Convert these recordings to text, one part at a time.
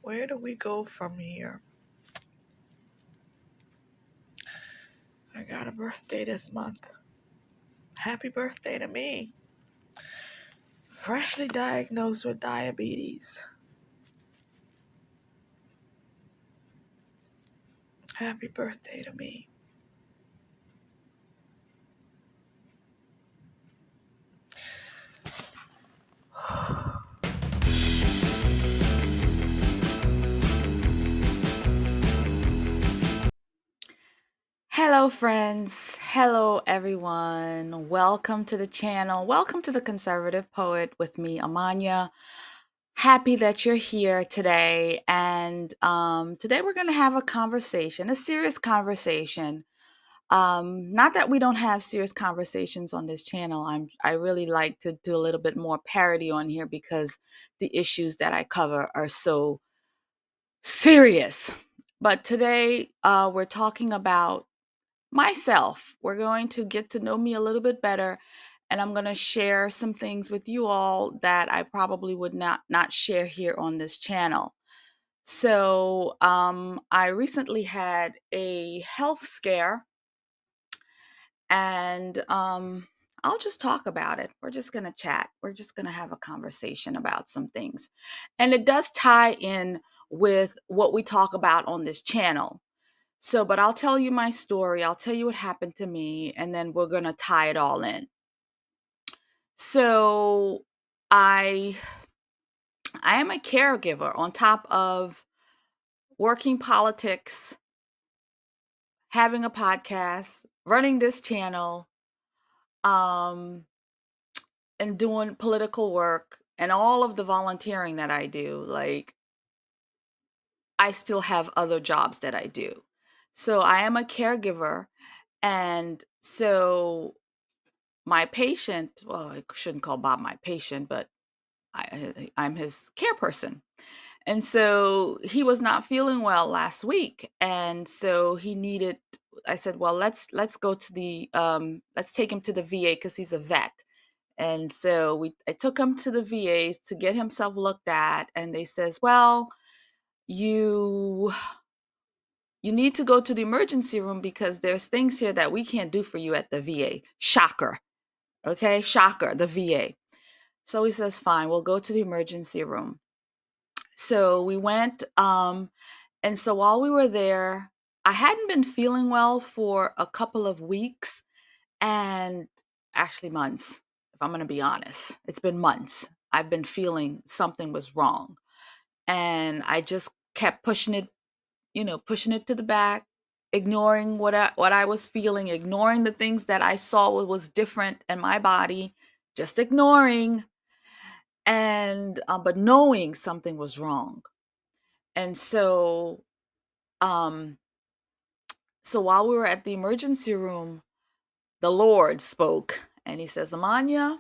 Where do we go from here? I got a birthday this month. Happy birthday to me. Freshly diagnosed with diabetes. Happy birthday to me. Hello, friends. Hello, everyone. Welcome to the channel. Welcome to the Conservative Poet with me, Amania. Happy that you're here today. And today we're going to have a conversation, a serious conversation. Not that we don't have serious conversations on this channel. I really like to do a little bit more parody on here because the issues that I cover are so serious. But today we're talking about myself. We're going to get to know me a little bit better, and I'm going to share some things with you all that I probably would not share here on this channel. So I recently had a health scare, and I'll just talk about it. We're just going to chat. We're just going to have a conversation about some things. And it does tie in with what we talk about on this channel. So, but I'll tell you my story. I'll tell you what happened to me, and then we're going to tie it all in. So, I am a caregiver on top of working politics, having a podcast, running this channel, um, and doing political work and all of the volunteering that I do. Like, I still have other jobs that I do. So, I am a caregiver, and so my patient, well, I shouldn't call Bob my patient, but I'm his care person. And so he was not feeling well last week. And so he needed, I said, well, let's go to the, let's take him to the VA because he's a vet. And so I took him to the VA to get himself looked at. And they says, well, you, you need to go to the emergency room because there's things here that we can't do for you at the VA. Shocker. Okay. Shocker. The VA. So he says, fine, we'll go to the emergency room. So we went, and so while we were there, I hadn't been feeling well for a couple of weeks and actually months, if I'm going to be honest. It's been months. I've been feeling something was wrong. And I just kept pushing it, pushing it to the back, ignoring what I was feeling, ignoring the things that I saw was different in my body, just ignoring and but knowing something was wrong. And um so while we were at the emergency room, the Lord spoke and he says, Amania,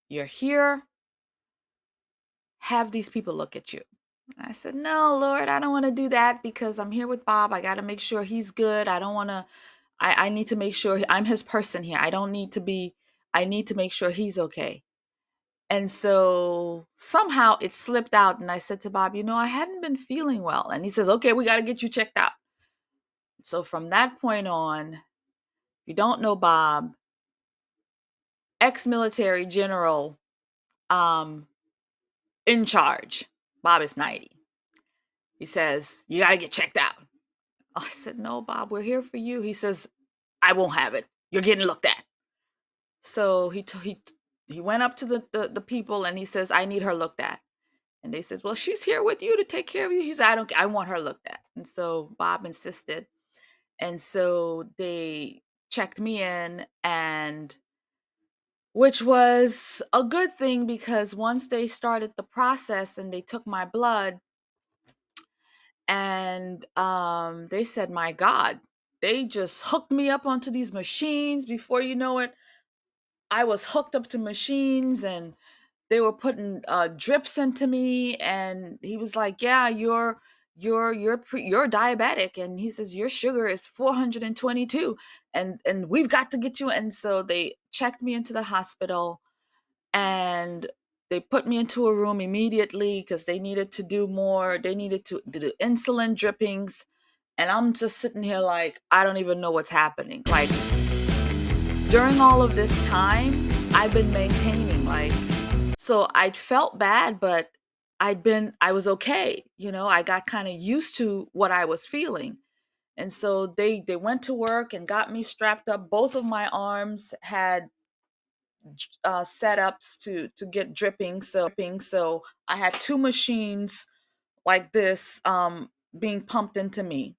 you're here, have these people look at you. I said, no, Lord, I don't want to do that because I'm here with Bob. I got to make sure he's good. I don't want to, I need to make sure I'm his person here. I need to make sure he's okay. And so somehow it slipped out. And I said to Bob, I hadn't been feeling well. And he says, okay, we got to get you checked out. So from that point on, if you don't know Bob, ex-military general, um, in charge. Bob is 90. He says, you got to get checked out. I said, no, Bob, we're here for you. He says, I won't have it. You're getting looked at. So he went up to the people and he says, I need her looked at. And they says, well, she's here with you to take care of you. He said, I want her looked at. And so Bob insisted. And so they checked me in, and which was a good thing because once they started the process and they took my blood and they said, my God, they just hooked me up onto these machines. Before you know it, I was hooked up to machines and they were putting drips into me. And he was like, yeah, you're diabetic. And he says, your sugar is 422 and we've got to get you. And so they checked me into the hospital, and they put me into a room immediately because they needed to do more. They needed to do insulin drippings. And I'm just sitting here like, I don't even know what's happening. Like, during all of this time, I've been maintaining, like, so I felt bad, but I was okay. I got kind of used to what I was feeling. And so they went to work and got me strapped up. Both of my arms had setups to get dripping. So I had two machines like this being pumped into me.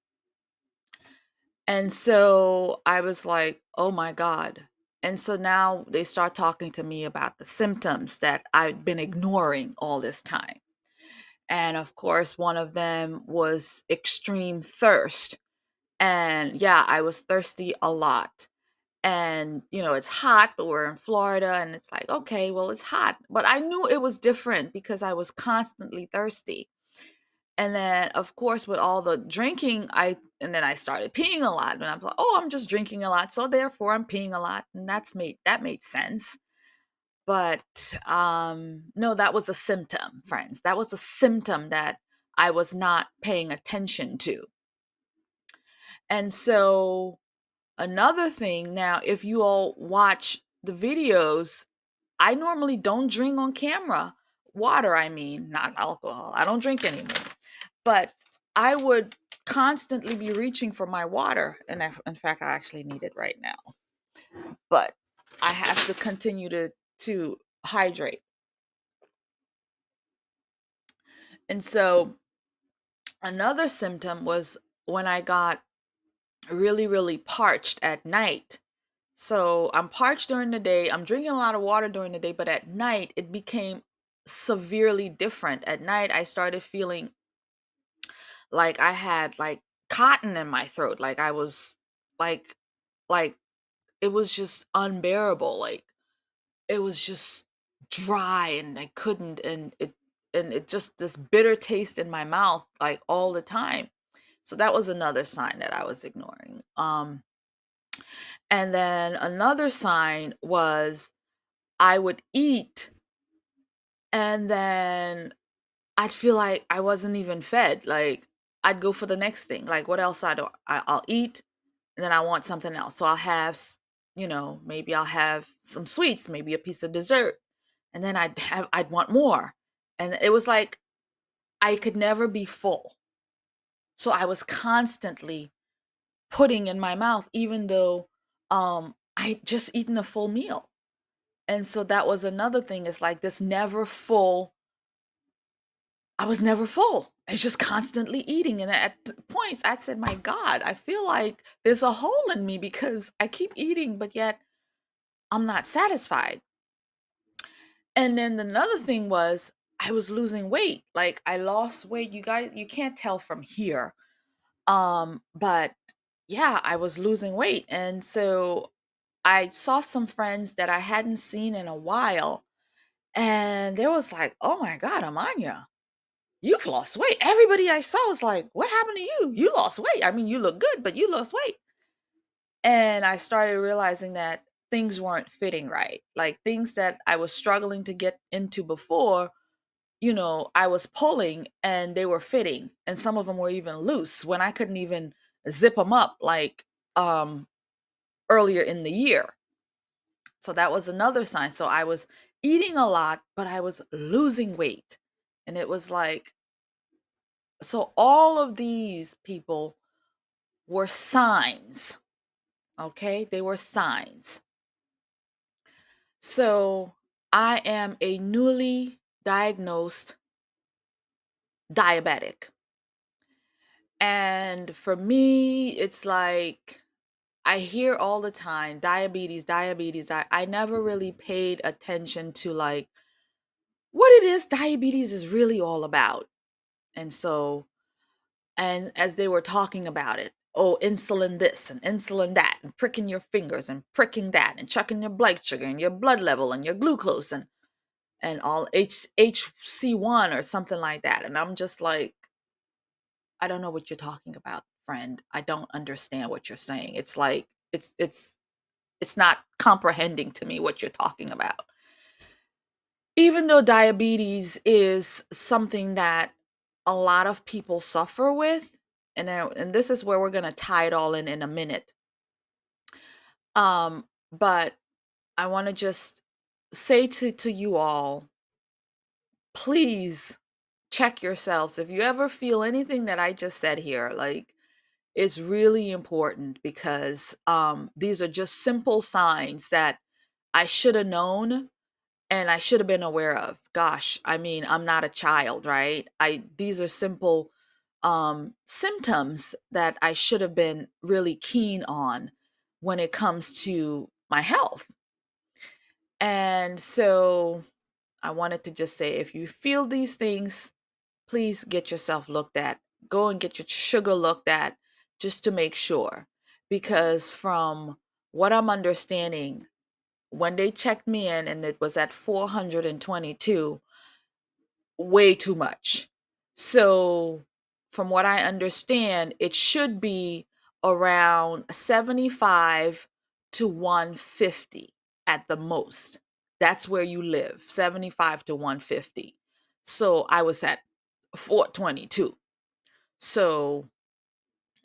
And so I was like, oh my God. And so now they start talking to me about the symptoms that I've been ignoring all this time. And of course, one of them was extreme thirst. And yeah, I was thirsty a lot. And, it's hot, but we're in Florida and it's like, okay, well, it's hot. But I knew it was different because I was constantly thirsty. And then, of course, with all the drinking, and then I started peeing a lot. And I'm like, oh, I'm just drinking a lot, so therefore I'm peeing a lot, and that made sense. But no, that was a symptom, friends. That was a symptom that I was not paying attention to. And so another thing, now, if you all watch the videos, I normally don't drink on camera. Water, I mean, not alcohol. I don't drink anymore. But I would constantly be reaching for my water. And in fact, I actually need it right now. But I have to continue to hydrate. And so another symptom was when I got really, really parched at night. So I'm parched during the day. I'm drinking a lot of water during the day, but at night it became severely different. At night I started feeling like I had like cotton in my throat. Like I was like like it was just unbearable. Like it was just dry and I couldn't and it just this bitter taste in my mouth like all the time. So that was another sign that I was ignoring. And then another sign was I would eat and then I'd feel like I wasn't even fed. Like I'd go for the next thing. Like what else I'll eat and then I want something else. So I'll have, maybe I'll have some sweets, maybe a piece of dessert. And then I'd want more. And it was like I could never be full. So I was constantly putting in my mouth, even though I just eaten a full meal. And so that was another thing. It's like this never full. I was never full. It's just constantly eating. And at points, I said, my God, I feel like there's a hole in me because I keep eating, but yet I'm not satisfied. And then another thing was I was losing weight. Like I lost weight. You guys, you can't tell from here. But yeah, I was losing weight. And so I saw some friends that I hadn't seen in a while. And they was like, oh my God, Amania, you've lost weight. Everybody I saw was like, what happened to you? You lost weight. I mean, you look good, but you lost weight. And I started realizing that things weren't fitting right. Like things that I was struggling to get into before, I was pulling and they were fitting. And some of them were even loose when I couldn't even zip them up like earlier in the year. So that was another sign. So I was eating a lot, but I was losing weight. And it was like, so all of these people were signs. Okay, they were signs. So I am a newly diagnosed diabetic. And for me, it's like I hear all the time diabetes, diabetes. I never really paid attention to like what it is diabetes is really all about. And so, and as they were talking about it, oh, insulin this and insulin that, and pricking your fingers and pricking that, and checking your blood sugar and your blood level and your glucose and all HC1 or something like that. And I'm just like, I don't know what you're talking about, friend. I don't understand what you're saying. It's like it's not comprehending to me what you're talking about. even though diabetes is something that a lot of people suffer with, and this is where we're going to tie it all in a minute. But I want to just say to you all, please check yourselves. If you ever feel anything that I just said here, like, it's really important, because these are just simple signs that I should have known and I should have been aware of. Gosh, I mean, I'm not a child, right? These are simple symptoms that I should have been really keen on when it comes to my health. And so I wanted to just say, if you feel these things, please get yourself looked at. Go and get your sugar looked at, just to make sure. Because from what I'm understanding, when they checked me in and it was at 422, way too much. So, from what I understand, it should be around 75 to 150 at the most. That's where you live, 75 to 150. So, I was at 422. So,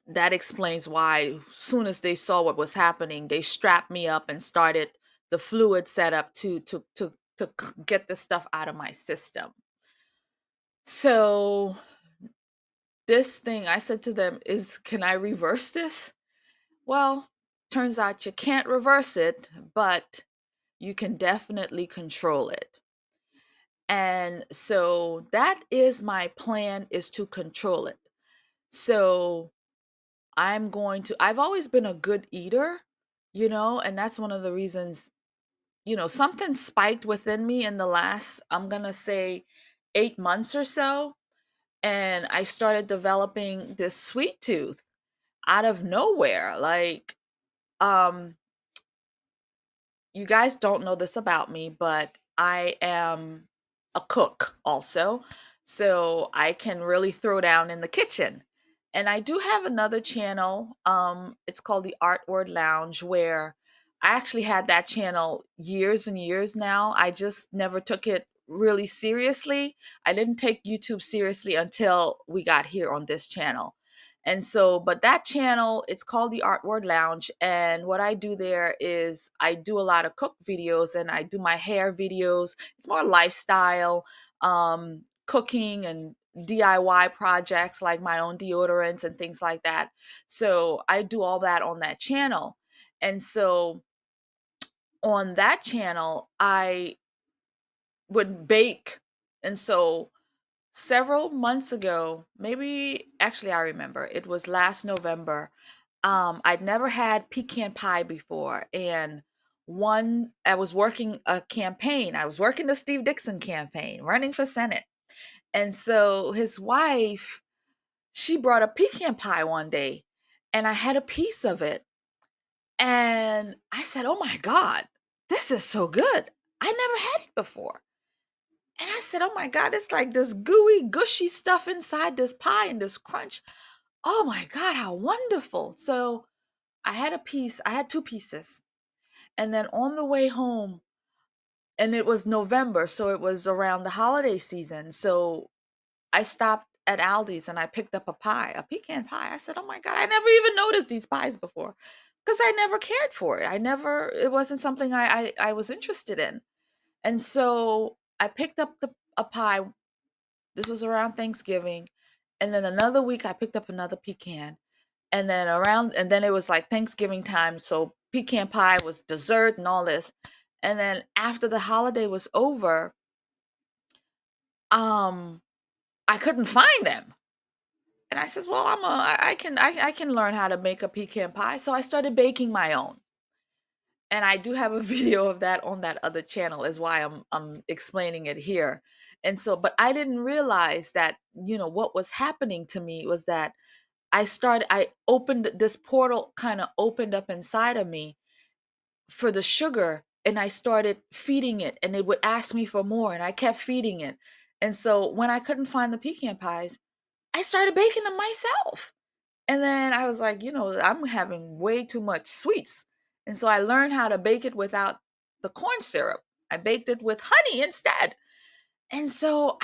that explains why, as soon as they saw what was happening, they strapped me up and started the fluid setup to get the stuff out of my system. So this thing, I said to them, is, can I reverse this? Well, turns out you can't reverse it, but you can definitely control it. And so that is my plan, is to control it. So I've always been a good eater, and that's one of the reasons, something spiked within me in the last, I'm going to say, 8 months or so. And I started developing this sweet tooth out of nowhere. Like, um, you guys don't know this about me, but I am a cook also. So I can really throw down in the kitchen. And I do have another channel. It's called the Art Word Lounge, where I actually had that channel years and years now. I just never took it really seriously. I didn't take YouTube seriously until we got here on this channel. And so, but that channel, it's called the Art Word Lounge. And what I do there is I do a lot of cook videos, and I do my hair videos. It's more lifestyle, cooking and DIY projects, like my own deodorants and things like that. So I do all that on that channel. And so on that channel, I would bake. And so several months ago, maybe, actually, I remember it was last November. I'd never had pecan pie before, and I was working a campaign. I was working the Steve Dixon campaign, running for Senate. And so his wife, she brought a pecan pie one day, and I had a piece of it. And I said, "Oh my God, this is so good. I never had it before." And I said, "Oh my God, it's like this gooey, gushy stuff inside this pie and this crunch. Oh my God, how wonderful." So I had two pieces. And then on the way home, and it was November, so it was around the holiday season. So I stopped at Aldi's and I picked up a pecan pie. I said, "Oh my God, I never even noticed these pies before," because I never cared for it. It wasn't something I was interested in. And so I picked up a pie. This was around Thanksgiving. And then another week I picked up another pecan. And then it was like Thanksgiving time. So pecan pie was dessert and all this. And then after the holiday was over, um, I couldn't find them. And I says, "Well, I can learn how to make a pecan pie." So I started baking my own. And I do have a video of that on that other channel, is why I'm explaining it here. And so, but I didn't realize that, what was happening to me was that I opened this portal, kind of opened up inside of me for the sugar, and I started feeding it, and it would ask me for more, and I kept feeding it. And so when I couldn't find the pecan pies, I started baking them myself. And then I was like, I'm having way too much sweets. And so I learned how to bake it without the corn syrup. I baked it with honey instead. And so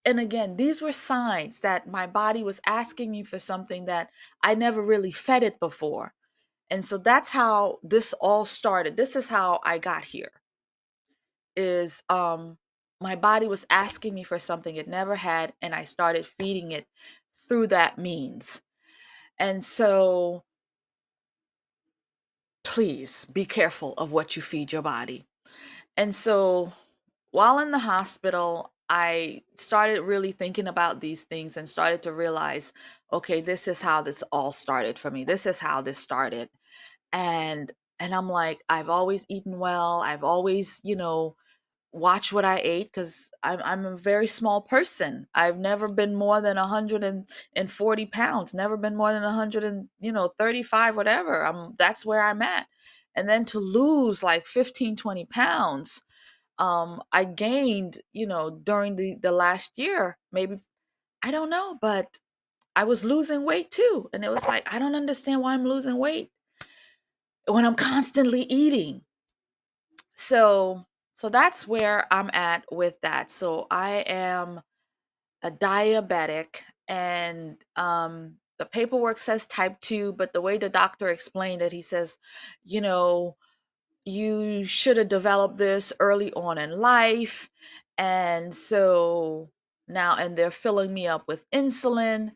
and again, these were signs that my body was asking me for something that I never really fed it before. And so that's how this all started. This is how I got here. Is my body was asking me for something it never had, and I started feeding it through that means. And so please be careful of what you feed your body. And so while in the hospital, I started really thinking about these things and started to realize, okay, this is how this all started for me. This is how this started. And I'm like, I've always eaten well. I've always, watch what I ate because I'm a very small person. I've never been more than 140 pounds, never been more than 135, whatever. That's where I'm at. And then to lose like 15, 20 pounds, I gained, during the last year, maybe, I don't know, but I was losing weight too. And it was like, I don't understand why I'm losing weight when I'm constantly eating. So that's where I'm at with that. So I am a diabetic, and the paperwork says type 2, but the way the doctor explained it, he says, you know, you should have developed this early on in life. And so now, and they're filling me up with insulin.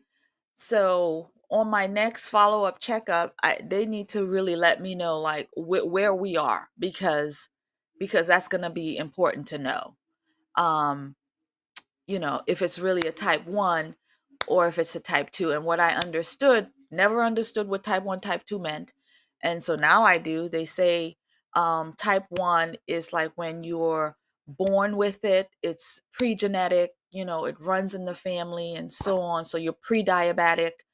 So on my next follow-up checkup, they need to really let me know like where we are, because that's going to be important to know. Um, if it's really a type 1 or if it's a type 2. And what I never understood what type 1, type 2 meant. And so now I do. They say type 1 is like when you're born with it, it's pre-genetic, it runs in the family and so on. So you're pre-diabetic.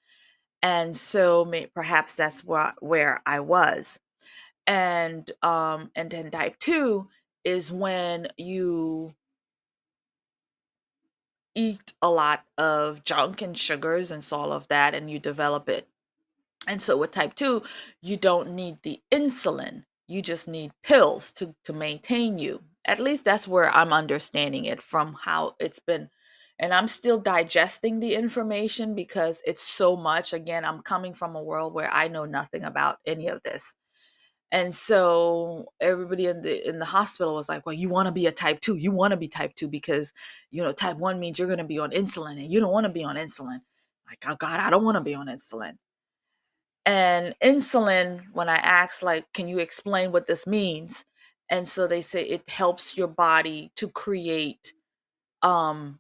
And so perhaps that's where I was. And then type 2 is when you eat a lot of junk and sugars and all of that, and you develop it. And so with type 2, you don't need the insulin. You just need pills to maintain you. At least that's where I'm understanding it from, how it's been. And I'm still digesting the information because it's so much. Again, I'm coming from a world where I know nothing about any of this. And so everybody in the hospital was like, well, you want to be a type 2. You want to be type 2 because, type 1 means you're going to be on insulin, and you don't want to be on insulin. Like, oh God, I don't want to be on insulin. And insulin, when I asked, like, can you explain what this means? And so they say it helps your body to create, um,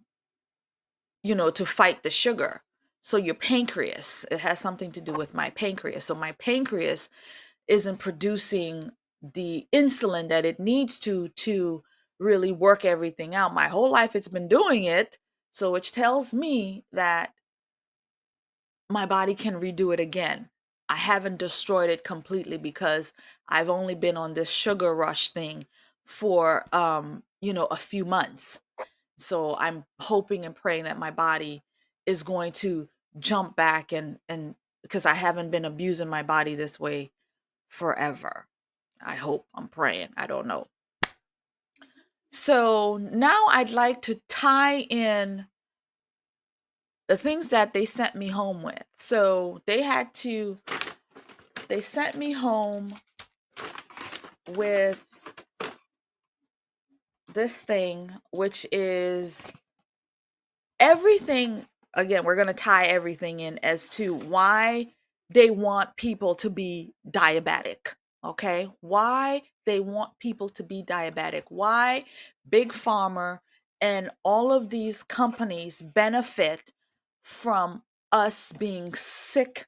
to fight the sugar. So your pancreas, it has something to do with my pancreas. So my pancreas isn't producing the insulin that it needs to really work everything out. My whole life it's been doing it, so which tells me that my body can redo it again. I haven't destroyed it completely because I've only been on this sugar rush thing for a few months. So I'm hoping and praying that my body is going to jump back, and because I haven't been abusing my body this way forever. I hope, I'm praying, I don't know. So now I'd like to tie in the things that they sent me home with. So they sent me home with this thing, which is everything. Again, we're going to tie everything in as to why they want people to be diabetic. Okay, why they want people to be diabetic, why big pharma and all of these companies benefit from us being sick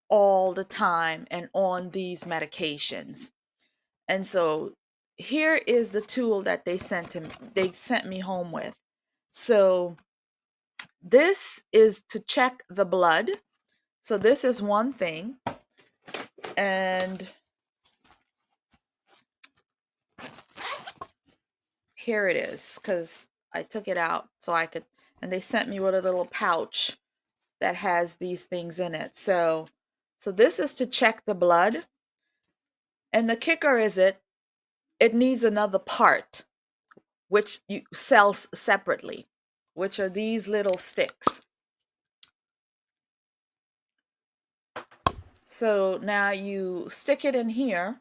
all the time and on these medications. And so here is the tool that they sent me home with. So this is to check the blood. So this is one thing. And here it is, because I took it out so I could, and they sent me with a little pouch that has these things in it. So this is to check the blood. And the kicker is it needs another part, which you sells separately, which are these little sticks. So now you stick it in here.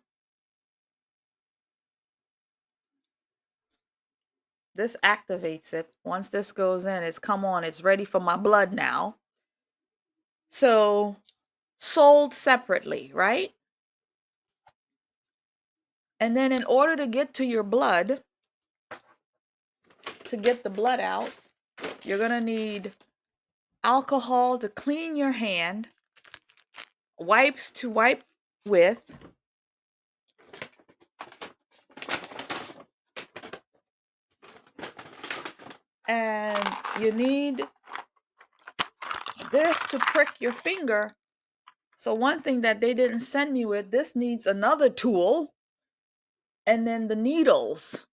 This activates it. Once this goes in, it's come on, it's ready for my blood now. So sold separately, right? And then in order to get to your blood, to get the blood out, you're gonna need alcohol to clean your hand, wipes to wipe with, and you need this to prick your finger. So one thing that they didn't send me with, this needs another tool, and then the needles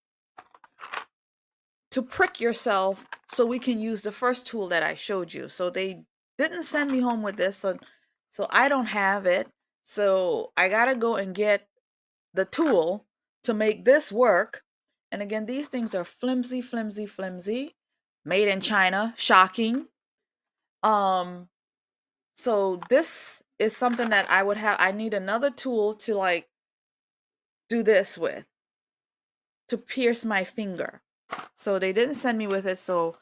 to prick yourself so we can use the first tool that I showed you. So they didn't send me home with this, so I don't have it. So I gotta go and get the tool to make this work. And again, these things are flimsy, flimsy, flimsy, made in China. Shocking. So this is something that I need another tool to like do this with, to pierce my finger. So they didn't send me with it. So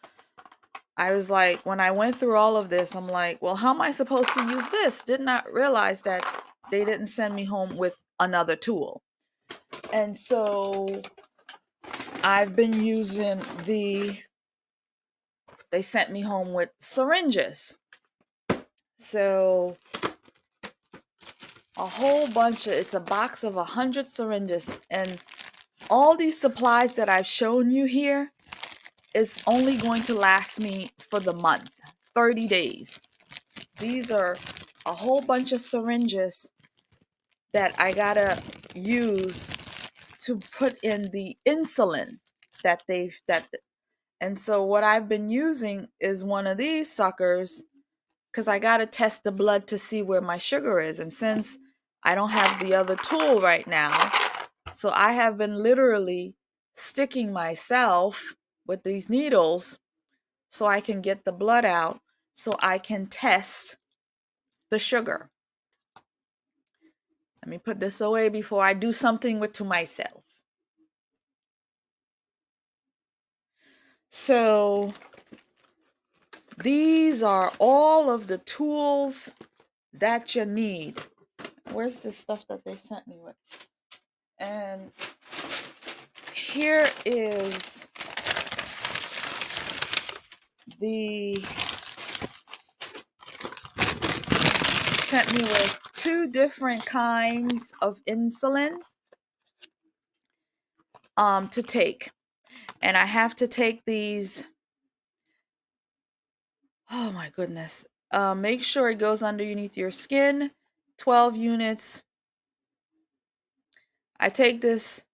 I was like, when I went through all of this, I'm like, well, how am I supposed to use this? Did not realize that they didn't send me home with another tool. And so I've been using they sent me home with syringes. So a whole bunch it's a box of 100 syringes, and all these supplies that I've shown you here is only going to last me for the month, 30 days. These are a whole bunch of syringes that I gotta use to put in the insulin and so what I've been using is one of these suckers, because I gotta test the blood to see where my sugar is. And since I don't have the other tool right now, so I have been literally sticking myself with these needles so I can get the blood out, so I can test the sugar. Let me put this away before I do something to myself. So these are all of the tools that you need. Where's the stuff that they sent me with? And here is the sent me with 2 different kinds of insulin to take. And I have to take these. Oh my goodness. Make sure it goes underneath your skin. 12 units. I take this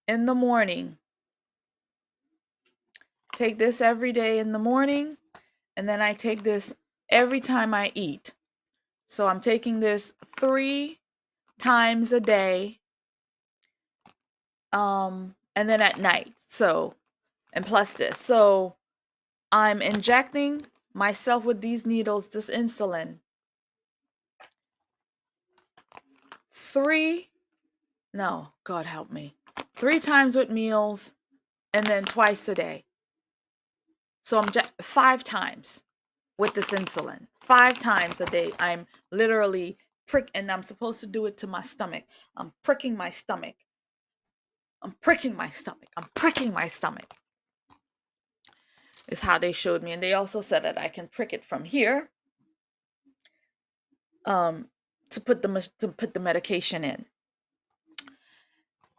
in the morning. Take this every day in the morning, and then I take this every time I eat. So I'm taking this 3 times a day, and then at night. So, and plus this. So I'm injecting myself with these needles, this insulin, 3 times with meals, and then twice a day. So I'm 5 times with this insulin. 5 times a day. I'm literally and I'm supposed to do it to my stomach. I'm pricking my stomach. I'm pricking my stomach. I'm pricking my stomach. Is how they showed me. And they also said that I can prick it from here to put the medication in.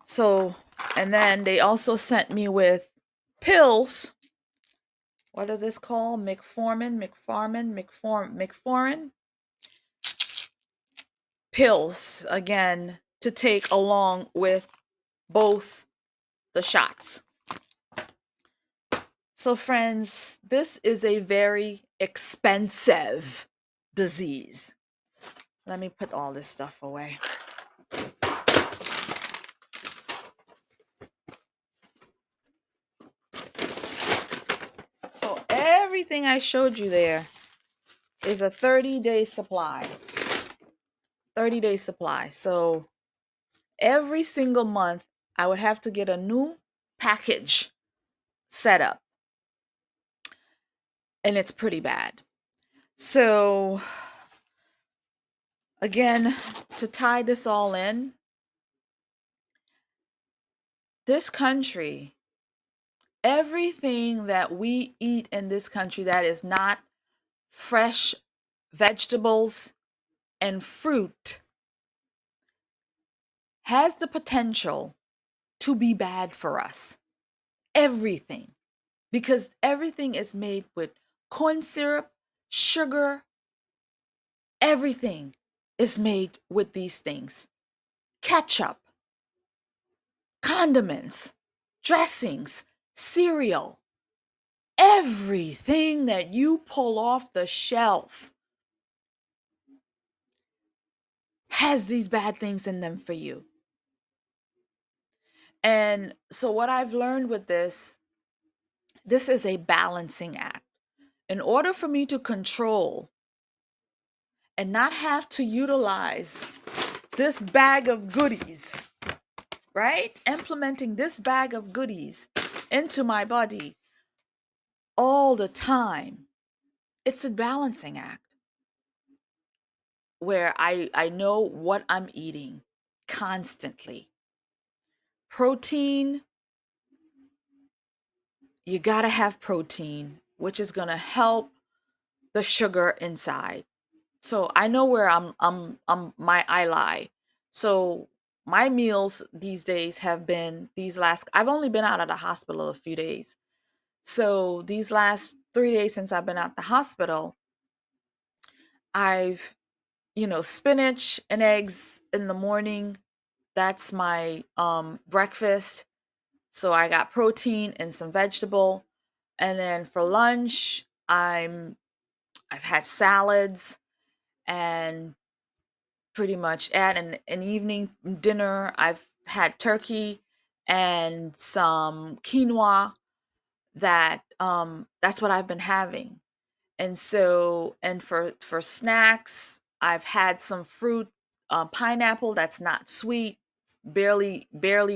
So, and then they also sent me with pills. What is this called? Metformin pills, again, to take along with both the shots. So friends, this is a very expensive disease. Let me put all this stuff away. So everything I showed you there is a 30-day supply. 30-day supply. So every single month, I would have to get a new package set up. And it's pretty bad. So, again, to tie this all in, this country, everything that we eat in this country that is not fresh vegetables and fruit has the potential to be bad for us. Everything. Because everything is made with corn syrup, sugar, everything is made with these things. Ketchup, condiments, dressings, cereal, everything that you pull off the shelf has these bad things in them for you. And so, what I've learned with this is a balancing act. In order for me to control and not have to utilize this bag of goodies, right? Implementing this bag of goodies into my body all the time, it's a balancing act where I know what I'm eating constantly. Protein, you got to have protein, which is going to help the sugar inside. So I know where I lie. So my meals these days have been I've only been out of the hospital a few days. So these last 3 days since I've been out the hospital, I've, spinach and eggs in the morning. That's my breakfast. So I got protein and some vegetable. And then for lunch, I've had salads, and pretty much at an evening dinner, I've had turkey and some quinoa. That's what I've been having. And so, and for snacks, I've had some fruit, pineapple that's not sweet, barely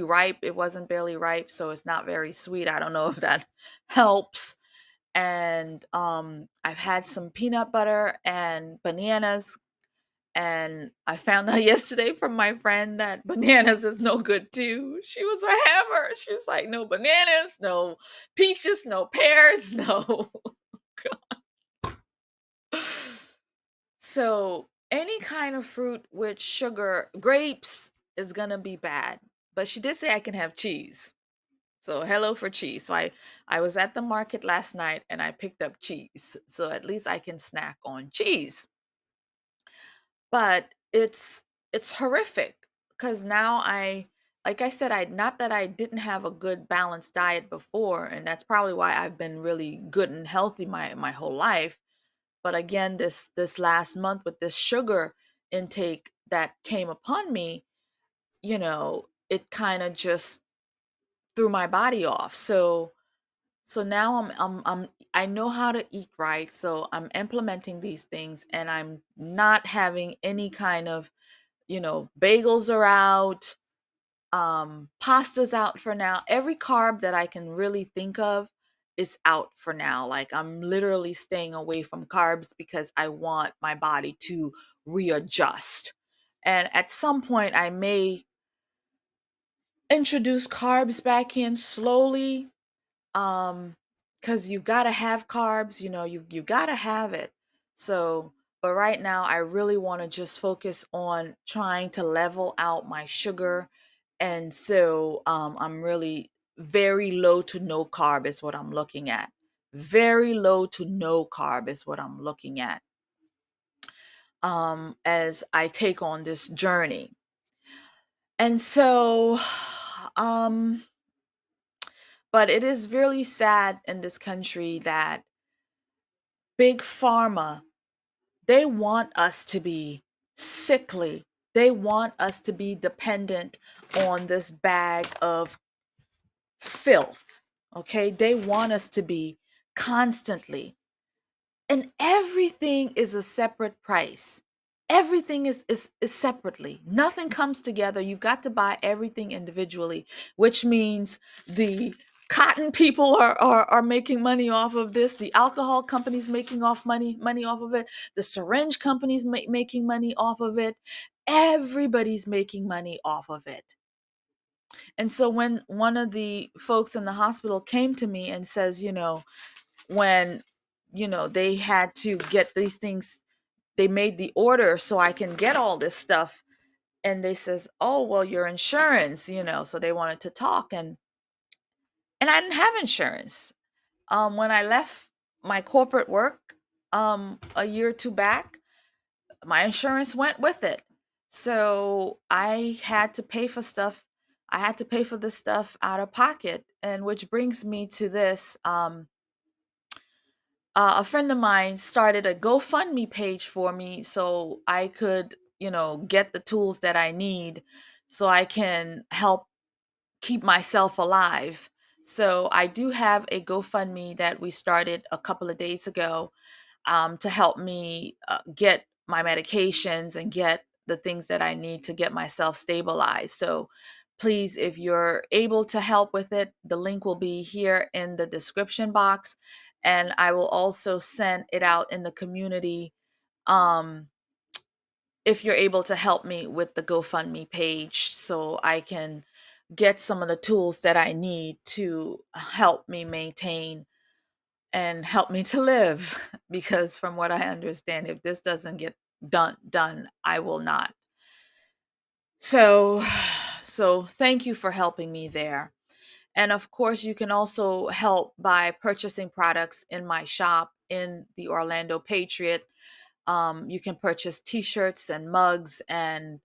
ripe. It wasn't barely ripe, so it's not very sweet. I don't know if that helps. And I've had some peanut butter and bananas. And I found out yesterday from my friend that bananas is no good too. She was a hammer. She's like, no bananas, no peaches, no pears, no. So any kind of fruit with sugar, grapes is gonna be bad. But she did say I can have cheese. So hello for cheese. So I was at the market last night and I picked up cheese. So at least I can snack on cheese. But it's horrific because now like I said, I not that I didn't have a good balanced diet before, and that's probably why I've been really good and healthy my whole life. But again, this last month with this sugar intake that came upon me, it kind of just threw my body off. So now I know how to eat right. So I'm implementing these things, and I'm not having any kind of, bagels are out, pasta's out for now. Every carb that I can really think of is out for now. Like, I'm literally staying away from carbs because I want my body to readjust. And at some point I may introduce carbs back in slowly, because you got to have carbs, you got to have it. So, but right now I really want to just focus on trying to level out my sugar. And so I'm really very low to no carb is what I'm looking at. Very low to no carb is what I'm looking at, as I take on this journey. And so um but it is really sad in this country that big pharma, they want us to be sickly. They want us to be dependent on this bag of filth. Okay? They want us to be constantly. And everything is a separate price. Everything is separately. Nothing comes together. You've got to buy everything individually, which means the cotton people are making money off of this. The alcohol companies making money off of it. The syringe companies making money off of it. Everybody's making money off of it. And so when one of the folks in the hospital came to me and says, when they had to get these things, they made the order so I can get all this stuff, and they says, oh, well, your insurance, so they wanted to talk, and I didn't have insurance. When I left my corporate work a year or two back, my insurance went with it, so I had to pay for stuff. I had to pay for this stuff out of pocket, and which brings me to this. A friend of mine started a GoFundMe page for me so I could, get the tools that I need so I can help keep myself alive. So I do have a GoFundMe that we started a couple of days ago, to help me get my medications and get the things that I need to get myself stabilized. So please, if you're able to help with it, the link will be here in the description box. And I will also send it out in the community, um, if you're able to help me with the GoFundMe page so I can get some of the tools that I need to help me maintain and help me to live. Because from what I understand, if this doesn't get done, I will not. So so thank you for helping me there. And of course, you can also help by purchasing products in my shop in the Orlando Patriot. You can purchase t-shirts and mugs and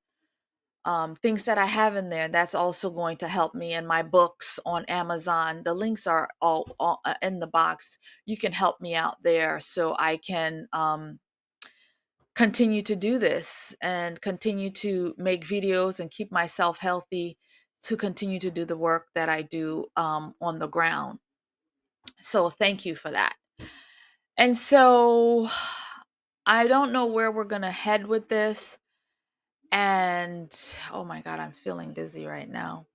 things that I have in there. That's also going to help me. And my books on Amazon, the links are all in the box. You can help me out there so I can continue to do this and continue to make videos and keep myself healthy to continue to do the work that I do on the ground. So thank you for that. And so I don't know where we're going to head with this. And oh my God, I'm feeling dizzy right now.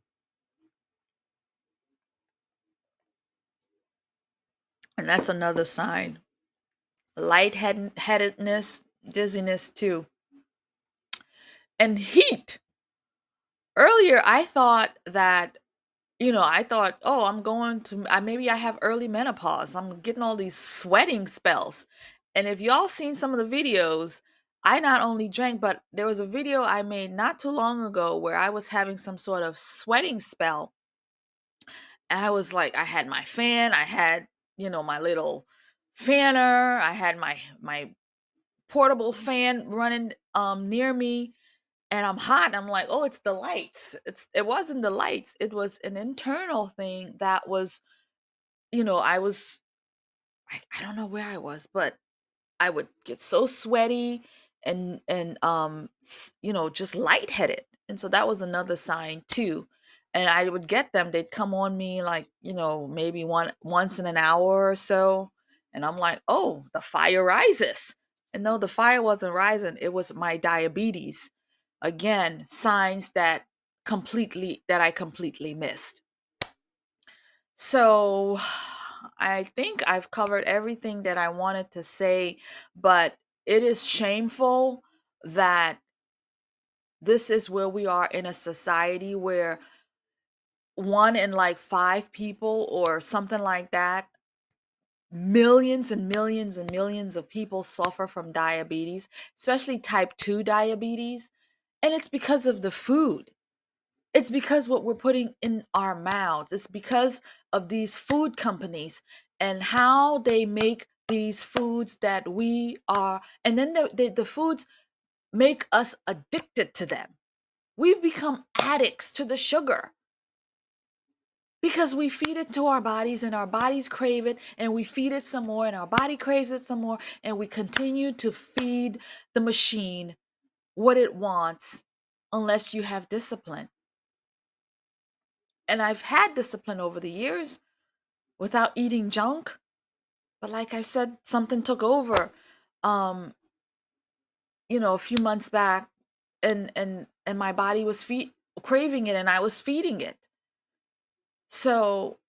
And that's another sign. Lightheadedness, dizziness too. And heat. Earlier, I thought that, oh, I'm going to, maybe I have early menopause. I'm getting all these sweating spells. And if y'all seen some of the videos, I not only drank, but there was a video I made not too long ago where I was having some sort of sweating spell. And I was like, I had my fan, I had, my little fanner, I had my portable fan running near me, and I'm hot. I'm like, oh, it's the lights. It wasn't the lights. It was an internal thing that was, I was I don't know where I was, but I would get so sweaty and just lightheaded. And so that was another sign too. And I would get them, they'd come on me like, maybe once in an hour or so. And I'm like, oh, the fire rises. And no, the fire wasn't rising. It was my diabetes. Again, signs that I completely missed. So I think I've covered everything that I wanted to say, but it is shameful that this is where we are in a society where one in like five people or something like that, millions and millions and millions of people suffer from diabetes, especially type 2 diabetes. And it's because of the food. It's because what we're putting in our mouths. It's because of these food companies and how they make these foods that we are, and then the foods make us addicted to them. We've become addicts to the sugar because we feed it to our bodies and our bodies crave it, and we feed it some more and our body craves it some more, and we continue to feed the machine what it wants unless you have discipline. And I've had discipline over the years without eating junk. But like I said, something took over, um, a few months back, and my body was craving it, and I was feeding it. So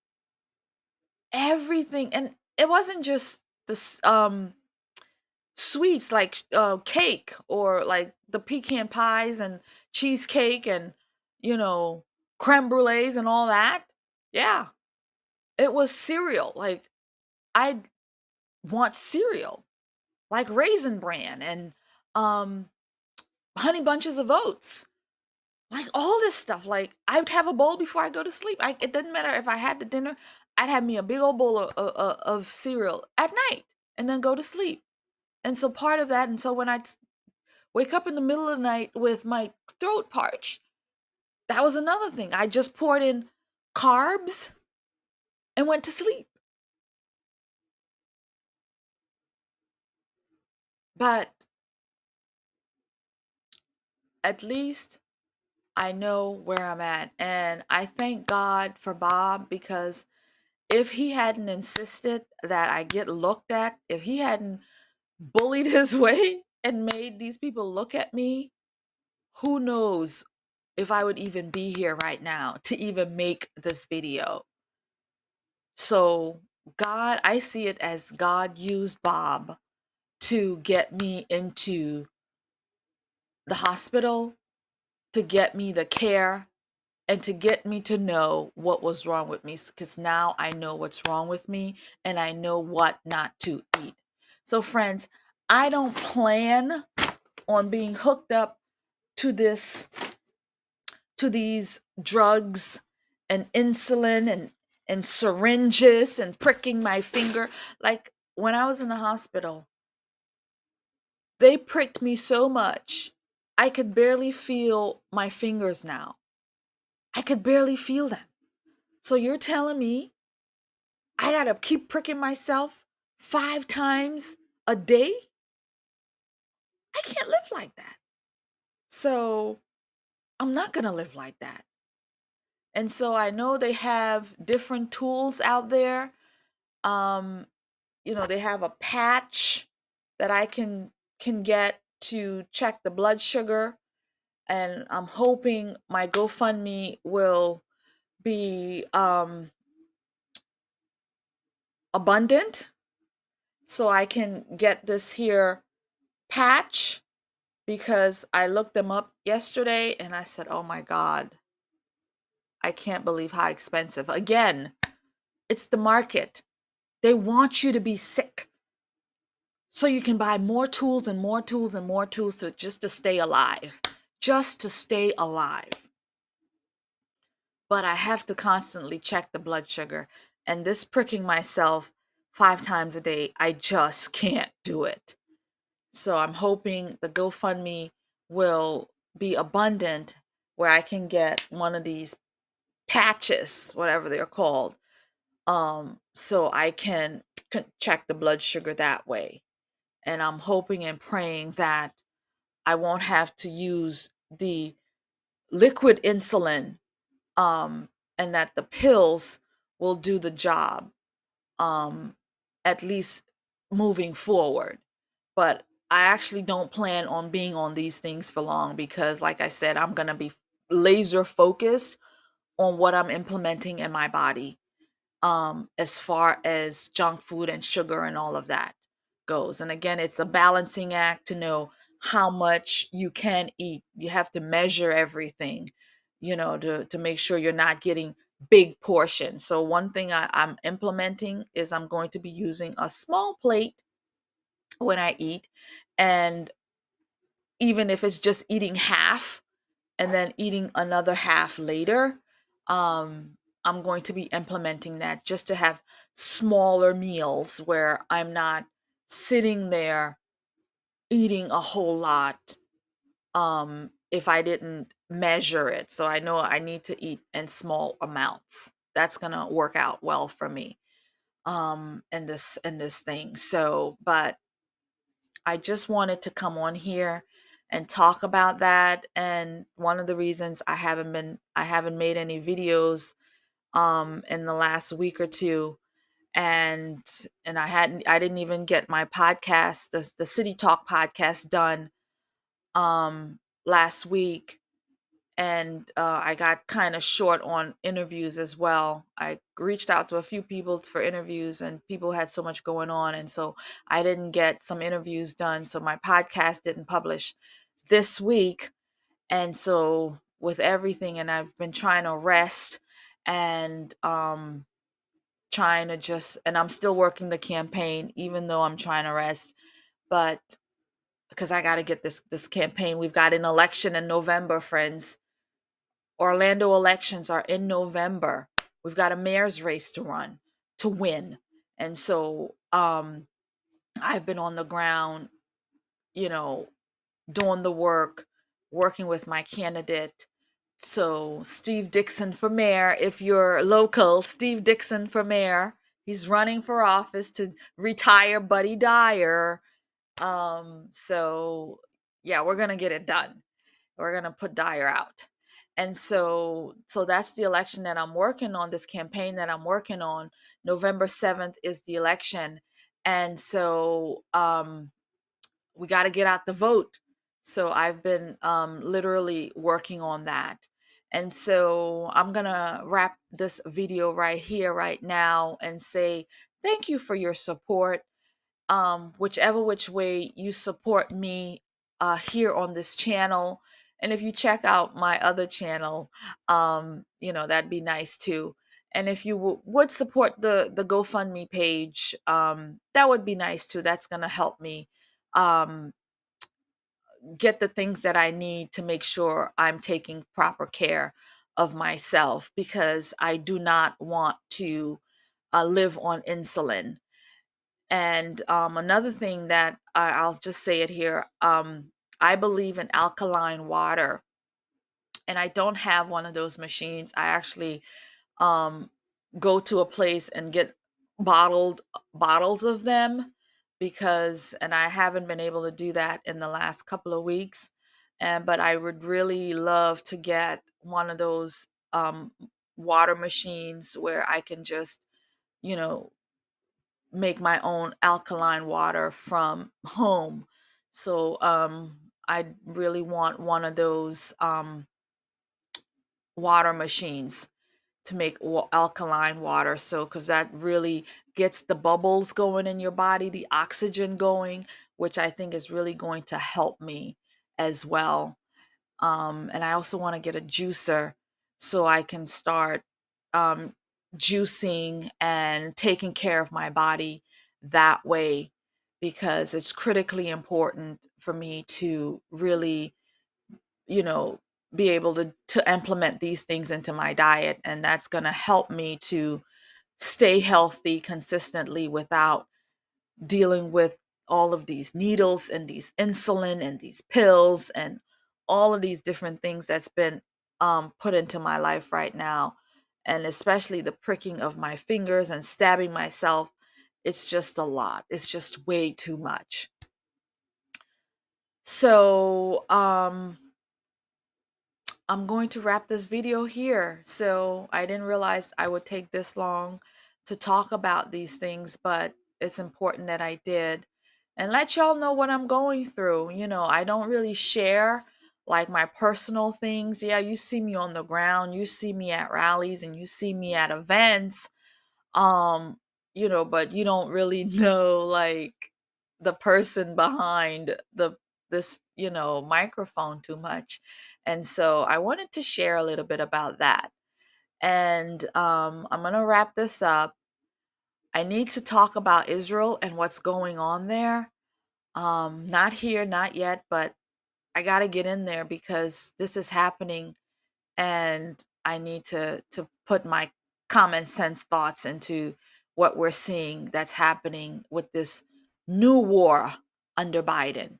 everything, and it wasn't just this sweets like cake or like the pecan pies and cheesecake and you know creme brulees and all that. Yeah, it was cereal. Like I want cereal, like Raisin Bran and um honey bunches of oats, like all this stuff. Like I would have a bowl before I go to sleep. It didn't matter if I had the dinner. I'd have me a big old bowl of cereal at night and then go to sleep. And so part of that, and so when I wake up in the middle of the night with my throat parched, that was another thing. I just poured in carbs and went to sleep. But at least I know where I'm at. And I thank God for Bob, because if he hadn't insisted that I get looked at, if he hadn't bullied his way and made these people look at me, who knows if I would even be here right now to even make this video. So, God, I see it as God used Bob to get me into the hospital, to get me the care, and to get me to know what was wrong with me, because now I know what's wrong with me and I know what not to eat. So, friends, I don't plan on being hooked up to these drugs and insulin and syringes and pricking my finger. Like when I was in the hospital, they pricked me so much I could barely feel my fingers now. I could barely feel them. So you're telling me I gotta keep pricking myself 5 times a day? I can't live like that. So I'm not gonna live like that. And so I know they have different tools out there. Um, they have a patch that I can get to check the blood sugar, and I'm hoping my GoFundMe will be abundant so I can get this here patch, because I looked them up yesterday and I said, "Oh my God, I can't believe how expensive." Again, it's the market. They want you to be sick so you can buy more tools and more tools and more tools just to stay alive. Just to stay alive. But I have to constantly check the blood sugar. And this pricking myself 5 times a day, I just can't do it. So I'm hoping the GoFundMe will be abundant where I can get one of these patches, whatever they're called, so I can check the blood sugar that way. And I'm hoping and praying that I won't have to use the liquid insulin, um, and that the pills will do the job, um, at least moving forward. But I actually don't plan on being on these things for long because, like I said, I'm going to be laser focused on what I'm implementing in my body, as far as junk food and sugar and all of that goes. And again, it's a balancing act to know how much you can eat. You have to measure everything, to make sure you're not getting big portions. So one thing I'm implementing is I'm going to be using a small plate when I eat. And even if it's just eating half and then eating another half later, I'm going to be implementing that just to have smaller meals where I'm not sitting there eating a whole lot, if I didn't measure it. So I know I need to eat in small amounts. That's going to work out well for me, in this thing. So, but I just wanted to come on here and talk about that. And one of the reasons I haven't made any videos in the last week or two, and I didn't even get my podcast, the City Talk podcast, done last week. And I got kind of short on interviews as well. I reached out to a few people for interviews, and people had so much going on, and so I didn't get some interviews done. So my podcast didn't publish this week, and so with everything, and I've been trying to rest and trying to just, and I'm still working the campaign, even though I'm trying to rest, but because I got to get this campaign. We've got an election in November, friends. Orlando elections are in November. We've got a mayor's race to run to win. And so I've been on the ground, you know, doing the work, working with my candidate. So Steve Dixon for mayor, if you're local, Steve Dixon for mayor. He's running for office to retire Buddy Dyer. So yeah, we're gonna get it done. We're gonna put Dyer out. And so that's the election that I'm working on, this campaign that I'm working on. November 7th is the election. And so we got to get out the vote. So I've been literally working on that. And so I'm going to wrap this video right here, right now, and say thank you for your support. Whichever which way you support me here on this channel. And if you check out my other channel, that'd be nice too. And if you would support the GoFundMe page, that would be nice too. That's going to help me um, get the things that I need to make sure I'm taking proper care of myself, because I do not want to live on insulin. And another thing that I'll just say it here, I believe in alkaline water, and I don't have one of those machines. I actually um, go to a place and get bottled bottles of them, and I haven't been able to do that in the last couple of weeks. But I would really love to get one of those water machines where I can just, you know, make my own alkaline water from home. So I really want one of those water machines to make alkaline water. So because that really gets the bubbles going in your body, the oxygen going, which I think is really going to help me as well. And I also want to get a juicer so I can start um, juicing and taking care of my body that way, because it's critically important for me to really, you know, be able to implement these things into my diet. And that's going to help me to stay healthy consistently without dealing with all of these needles and these insulin and these pills and all of these different things that's been put into my life right now. And especially the pricking of my fingers and stabbing myself. It's just a lot. It's just way too much. So I'm going to wrap this video here. So I didn't realize I would take this long to talk about these things, but it's important that I did, and let y'all know what I'm going through. I don't really share like my personal things. Yeah, you see me on the ground, you see me at rallies, and you see me at events. Um, but you don't really know like the person behind this, microphone too much. And so I wanted to share a little bit about that. And I'm going to wrap this up. I need to talk about Israel and what's going on there. Not here, not yet, but I got to get in there because this is happening, and I need to put my common sense thoughts into what we're seeing that's happening with this new war under Biden.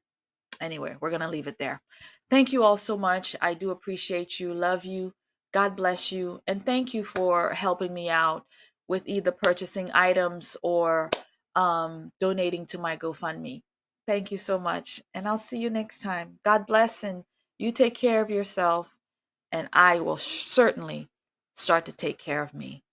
Anyway, we're going to leave it there. Thank you all so much. I do appreciate you. Love you. God bless you. And thank you for helping me out with either purchasing items or donating to my GoFundMe. Thank you so much. And I'll see you next time. God bless, and you take care of yourself, and I will certainly start to take care of me.